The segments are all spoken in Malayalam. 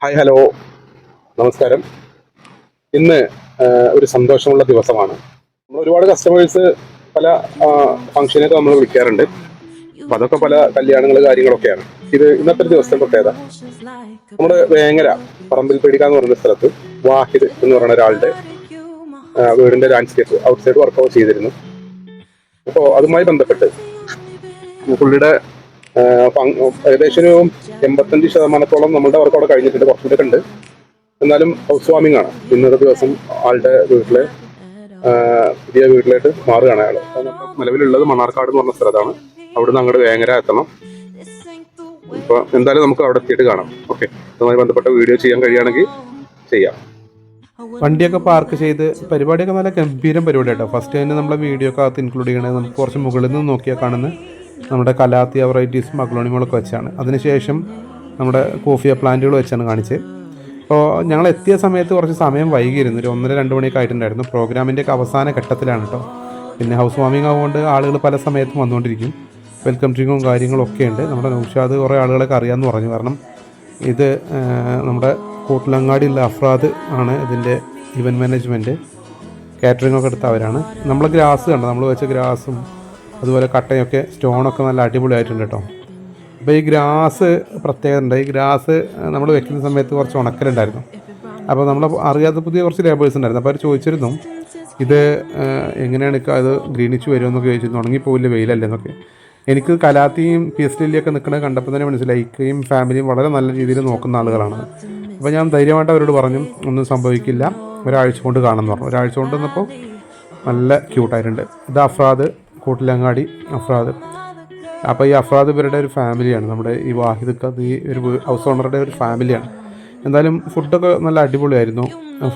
ഹായ് ഹലോ നമസ്കാരം. ഇന്ന് ഒരു സന്തോഷമുള്ള ദിവസമാണ്. നമ്മൾ ഒരുപാട് കസ്റ്റമേഴ്സ് പല ഫംഗ്ഷനൊക്കെ നമ്മൾ വിളിക്കാറുണ്ട്. അപ്പൊ അതൊക്കെ പല കല്യാണങ്ങൾ കാര്യങ്ങളൊക്കെയാണ്. ഇന്നത്തെ ഒരു ദിവസത്തെ പ്രത്യേകത, നമ്മുടെ വേങ്ങര പറമ്പിൽപേടിക എന്ന് പറയുന്ന സ്ഥലത്ത് വാഹിദ് എന്ന് പറയുന്ന ഒരാളുടെ വീടിന്റെ ലാൻഡ്സ്കേപ്പ് ഔട്ട്സൈഡ് വർക്കൗട്ട് ചെയ്തിരുന്നു. അപ്പോൾ അതുമായി ബന്ധപ്പെട്ട് പുള്ളിയുടെ ഏകദേശം ഒരു 85% നമ്മളുടെ വർക്ക് അവിടെ കഴിഞ്ഞിട്ടുണ്ട്. കുറച്ചുകൂടെ ഉണ്ട്, എന്നാലും ഹൗസ് വാമിംഗ് ആണ്. ഇന്നത്തെ ദിവസം ആളുടെ പുതിയ വീട്ടിലേക്ക് മാറുകയാണ് അയാൾ. നിലവിലുള്ളത് മണ്ണാർക്കാട് എന്ന് പറഞ്ഞ സ്ഥലത്താണ്. അവിടുന്ന് അങ്ങോട്ട് വേങ്ങര എത്തണം. ഇപ്പൊ എന്തായാലും നമുക്ക് അവിടെ എത്തിയിട്ട് കാണാം. ഓക്കെ, അതുമായി ബന്ധപ്പെട്ട വീഡിയോ ചെയ്യാൻ കഴിയുകയാണെങ്കിൽ ചെയ്യാം. വണ്ടിയൊക്കെ പാർക്ക് ചെയ്ത് പരിപാടിയൊക്കെ നല്ല ഗംഭീരം പരിപാടി കേട്ടോ. ഫസ്റ്റ് തന്നെ നമ്മളെ വീഡിയോ ഒക്കെ അകത്ത് ഇൻക്ലൂഡ് ചെയ്യണത് നമുക്ക് കുറച്ച് മുകളിൽ നിന്ന് നോക്കിയാൽ കാണുന്ന നമ്മുടെ കലാത്തിയ വെറൈറ്റീസും അഗ്ലോണിമകളൊക്കെ വെച്ചാണ്. അതിനുശേഷം നമ്മുടെ കോഫിയ പ്ലാന്റുകൾ വെച്ചാണ് കാണിച്ചത്. അപ്പോൾ ഞങ്ങൾ എത്തിയ സമയത്ത് കുറച്ച് സമയം വൈകിയിരുന്നു. ഒരു 1:30-2 മണിയൊക്കെ ആയിട്ടുണ്ടായിരുന്നു. പ്രോഗ്രാമിൻ്റെയൊക്കെ അവസാന ഘട്ടത്തിലാണ് കേട്ടോ. പിന്നെ ഹൗസ് വാമിംഗ് ആവുകൊണ്ട് ആളുകൾ പല സമയത്തും വന്നുകൊണ്ടിരിക്കും. വെൽക്കം ഡ്രിങ്കും കാര്യങ്ങളൊക്കെ ഉണ്ട്. നമ്മുടെ നൗഷാദ് കുറേ ആളുകളൊക്കെ അറിയാമെന്ന് പറഞ്ഞു. കാരണം ഇത് നമ്മുടെ കൂട്ടിലങ്ങാടിയുള്ള അഫ്രാദ് ആണ് ഇതിൻ്റെ ഇവൻറ്റ് മാനേജ്മെൻറ്റ് കാറ്ററിങ്ങൊക്കെ എടുത്ത അവരാണ്. നമ്മളെ ഗ്രാസ് കണ്ടോ, നമ്മൾ വെച്ച ഗ്രാസും അതുപോലെ കട്ടയൊക്കെ സ്റ്റോണൊക്കെ നല്ല അടിപൊളിയായിട്ടുണ്ട് കേട്ടോ. അപ്പോൾ ഈ ഗ്രാസ് പ്രത്യേകത ഉണ്ട്. ഈ ഗ്രാസ് നമ്മൾ വെക്കുന്ന സമയത്ത് കുറച്ച് ഉണക്കലുണ്ടായിരുന്നു. അപ്പോൾ നമ്മൾ അറിയാത്ത പുതിയ കുറച്ച് ലേബേഴ്സ് ഉണ്ടായിരുന്നു. അപ്പോൾ അവർ ചോദിച്ചിരുന്നു ഇത് എങ്ങനെയാണ് അത് ഗ്രീനിച്ച് വരുമെന്നൊക്കെ ചോദിച്ചിരുന്നു. ഉണങ്ങിപ്പോവില്ല വെയിലല്ലെന്നൊക്കെ. എനിക്ക് കലാത്തിയും പി എസ് ലിയൊക്കെ നിൽക്കുന്നത് കണ്ടപ്പോൾ തന്നെ മനസ്സിലായി ഇക്കയും ഫാമിലിയും വളരെ നല്ല രീതിയിൽ നോക്കുന്ന ആളുകളാണ്. അപ്പോൾ ഞാൻ ധൈര്യമായിട്ട് അവരോട് പറഞ്ഞു ഒന്നും സംഭവിക്കില്ല, ഒരാഴ്ച കൊണ്ട് കാണുമെന്ന് പറഞ്ഞു. ഒരാഴ്ച കൊണ്ട് വന്നപ്പോൾ നല്ല ക്യൂട്ടായിട്ടുണ്ട്. ഇത് അഫ്രാദ്, കൂട്ടിലങ്ങാടി അഫ്രാദ്. അപ്പോൾ ഈ അഫ്രാദ് ഇവരുടെ ഒരു ഫാമിലിയാണ്. നമ്മുടെ ഈ വാഹിദ് ഈ ഒരു ഹൗസ് ഓണറുടെ ഒരു ഫാമിലിയാണ്. എന്തായാലും ഫുഡൊക്കെ നല്ല അടിപൊളിയായിരുന്നു.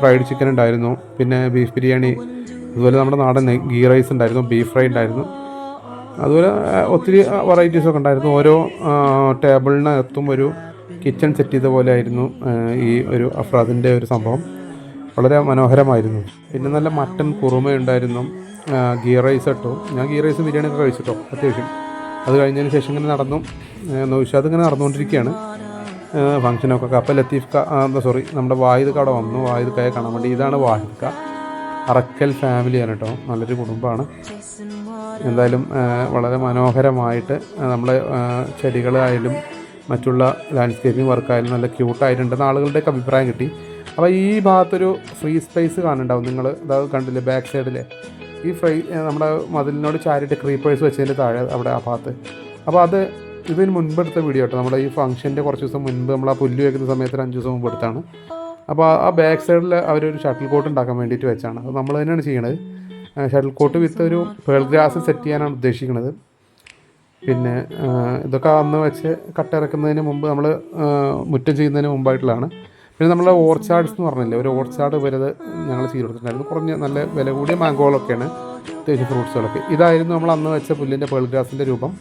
ഫ്രൈഡ് ചിക്കൻ ഉണ്ടായിരുന്നു, പിന്നെ ബീഫ് ബിരിയാണി, അതുപോലെ നമ്മുടെ നാടൻ ഗീ റൈസ് ഉണ്ടായിരുന്നു, ബീഫ് ഫ്രൈ ഉണ്ടായിരുന്നു, അതുപോലെ ഒത്തിരി വെറൈറ്റീസൊക്കെ ഉണ്ടായിരുന്നു. ഓരോ ടേബിളിനകത്തും ഒരു കിച്ചൺ സെറ്റ് ചെയ്ത പോലെ ആയിരുന്നു ഈ ഒരു അഫ്രാദിൻ്റെ ഒരു സംഭവം. വളരെ മനോഹരമായിരുന്നു. പിന്നെ നല്ല മട്ടൻ കുറുമ ഉണ്ടായിരുന്നു, ഗീ റൈസ് ഇട്ടു. ഞാൻ ഗീ റൈസും ബിരിയാണിയൊക്കെ കഴിച്ചിട്ടോ അത്യാവശ്യം. അത് കഴിഞ്ഞതിന് ശേഷം ഇങ്ങനെ നടന്നു നൗഷാദ് ഇങ്ങനെ നടന്നുകൊണ്ടിരിക്കുകയാണ് ഫംഗ്ഷനൊക്കെ. അപ്പോൾ നമ്മുടെ വാഹിദ് അവിടെ വന്നു. വാഹിദ് കയെ കാണാൻ വേണ്ടി. ഇതാണ് വാഹിദ് അറക്കൽ ഫാമിലിയാണ് കേട്ടോ. നല്ലൊരു കുടുംബമാണ്. എന്തായാലും വളരെ മനോഹരമായിട്ട് നമ്മളെ ചെടികളായാലും മറ്റുള്ള ലാൻഡ്സ്കേപ്പിംഗ് വർക്കായാലും നല്ല ക്യൂട്ടായിട്ടുണ്ടെന്ന് ആളുകളുടെയൊക്കെ അഭിപ്രായം കിട്ടി. അപ്പോൾ ഈ ഭാഗത്തൊരു ഫ്രീ സ്പേസ് കാണുന്നുണ്ടാവും നിങ്ങൾ. അതായത് കണ്ടില്ലേ ബാക്ക് സൈഡിൽ ഈ നമ്മുടെ മതിലിനോട് ചാരിയിട്ട് ക്രീപ്പേഴ്സ് വെച്ചതിൻ്റെ താഴെ അവിടെ ആ ഭാഗത്ത്. അപ്പോൾ ഇതിന് മുൻപെടുത്ത വീഡിയോ കേട്ടോ. നമ്മുടെ ഈ ഫംഗ്ഷൻ്റെ കുറച്ച് ദിവസം മുൻപ് നമ്മൾ ആ പുല്ല് വയ്ക്കുന്ന സമയത്ത് 5 ദിവസം മുമ്പ് എടുത്താണ്. അപ്പോൾ ആ ബാക്ക് സൈഡിൽ അവരൊരു ഷട്ടിൽ കോട്ട് ഉണ്ടാക്കാൻ വേണ്ടിയിട്ട് വെച്ചാണ്. അത് നമ്മൾ തന്നെയാണ് ചെയ്യണത്. ഷട്ടിൽ കോട്ട് വിത്ത് ഒരു പേൾ ഗ്രാസ് സെറ്റ് ചെയ്യാനാണ് ഉദ്ദേശിക്കുന്നത്. പിന്നെ ഇതൊക്കെ അന്ന് വെച്ച് കട്ടിറക്കുന്നതിന് മുമ്പ് നമ്മൾ മുറ്റം ചെയ്യുന്നതിന് മുമ്പായിട്ടുള്ളതാണ്. പിന്നെ നമ്മളെ ഓർച്ചാഡ്സ് എന്ന് പറഞ്ഞില്ലേ, ഒരു ഓർച്ചാഡ് വരെ ഞങ്ങൾ ചെയ്ത് കൊടുത്തിട്ടുണ്ടായിരുന്നു. കുറഞ്ഞ നല്ല വില കൂടിയ മാംഗോകളൊക്കെയാണ്, അത്യാവശ്യം ഫ്രൂട്ട്സുകളൊക്കെ. ഇതായിരുന്നു നമ്മൾ അന്ന് വെച്ച പുല്ലിൻ്റെ പേൾ ഗ്രാസിൻ്റെ രൂപം.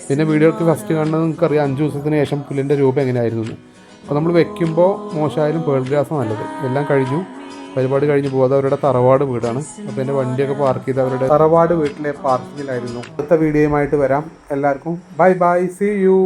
പിന്നെ വീഡിയോക്ക് ഫസ്റ്റ് കാണുന്നത് നിങ്ങൾക്കറിയാം 5 ദിവസത്തിന് ശേഷം പുല്ലിൻ്റെ രൂപം എങ്ങനെയായിരുന്നു എന്ന്. അപ്പോൾ നമ്മൾ വെക്കുമ്പോൾ മോശമായാലും പേൾ ഗ്രാസ് നല്ലത്. എല്ലാം കഴിഞ്ഞു, പരിപാടി കഴിഞ്ഞ് പോകും. അത് അവരുടെ തറവാട് വീടാണ്. അപ്പോൾ എൻ്റെ വണ്ടിയൊക്കെ പാർക്ക് ചെയ്ത് അവരുടെ തറവാട് വീട്ടിലെ പാർക്കിങ്ങിലായിരുന്നു. അടുത്ത വീഡിയോയുമായിട്ട് വരാം. എല്ലാവർക്കും ബൈ ബൈ, സീ യു.